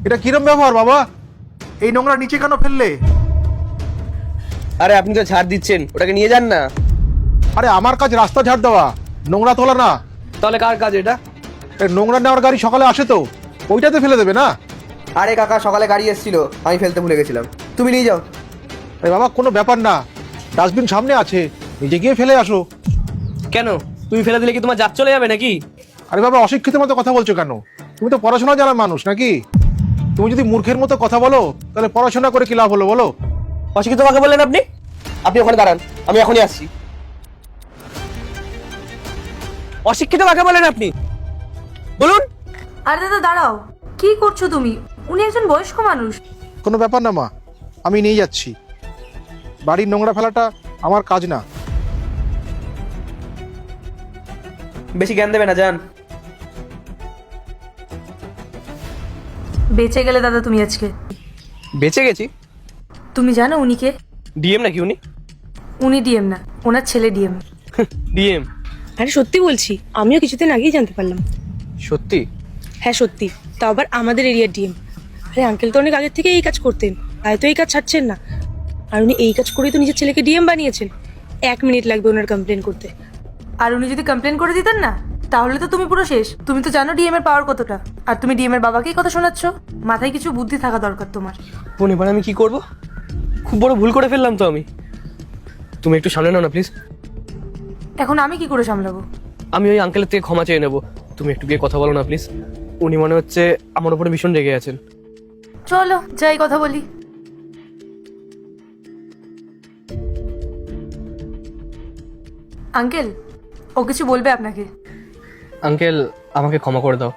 এটা কিরম ব্যবহার বাবা? এই নোংরা নিচে কেন ফেললে? আরে আপনি তো ঝাড় দিচ্ছেন, ওটাকে নিয়ে যান না। আরে আমার কাজ রাস্তা ঝাড় দেওয়া, নোংরা তোলা না। তাহলে কার কাজ এটা? এই নোংরা নেওয়ার গাড়ি সকালে আসে তো, ওইটাতে ফেলে দেবে না? আরে কাকা, সকালে গাড়ি এসেছিল, আমি ফেলতে ভুলে গেছিলাম, তুমি নিয়ে যাও। আরে বাবা কোনো ব্যাপার না, ডাস্টবিন সামনে আছে, নিজে গিয়ে ফেলে আসো। কেন, তুমি ফেলে দিলে কি তোমার জাত চলে যাবে নাকি? আরে বাবা অশিক্ষিতের মতো কথা বলছো কেন? তুমি তো পড়াশোনা জানার মানুষ নাকি? তুমি যদি মূর্খের মতো কথা বলো তাহলে পড়াশোনা করে কি লাভ হলো বলো? অশিক্ষিত কাকে বললেন আপনি? আপনি ওখানে দাঁড়ান, আমি এখনই আসছি। অশিক্ষিত কাকে বলেন আপনি বলুন? আরে দাদা দাঁড়াও, কি করছো তুমি? উনি একজন বয়স্ক মানুষ। কোনো ব্যাপার না মা, আমি নিয়ে যাচ্ছি। বাড়ির নোংরা ফেলাটা আমার কাজ না। বেশি জ্ঞান দেবে না, যান। বেঁচে গেলে দাদা তুমি আজকে। বেঁচে গেছি? তুমি জানো উনি কে? ডিএম নাকি উনি? উনি ডিএম না, ওনার ছেলে ডিএম। ডিএম? আরে সত্যি বলছি, আমিও কিছুদিন আগেই জানতে পারলাম। সত্যি? হ্যাঁ সত্যি, তাও আবার আমাদের এরিয়ার ডিএম। আরে আঙ্কেল তো অনেক আগের থেকে এই কাজ করতেন, তাই তো এই কাজ ছাড়ছেন না। আর উনি এই কাজ করেই তো নিজের ছেলেকে ডিএম বানিয়েছেন। 1 মিনিট লাগবে ওনার কমপ্লেন করতে। আর উনি যদি কমপ্লেন করে দিতেন না, তাহলে তো তুমি পুরো শেষ। তুমি তো জানো ডিএম এর পাওয়ার কতটা, আর তুমি ডিএম এর বাবাকেই কথা শোনাচ্ছ। মাথায় কিছু বুদ্ধি থাকা দরকার তোমার। বোন, এবার আমি কি করব? খুব বড় ভুল করে ফেললাম তো আমি। তুমি একটু সামনে নাও না প্লিজ। এখন আমি কি করে সামলাবো? আমি ওই আঙ্কেলের থেকে ক্ষমা চেয়ে নেবো, তুমি একটু গিয়ে কথা বলো না প্লিজ। উনি মনে হচ্ছে আমার উপরে ভীষণ রেগে আছেন। চলো যাই কথা বলি। আঙ্কেল, ও কিছু বলবে আপনাকে। আঙ্কেল, আমাকে ক্ষমা করে দাও।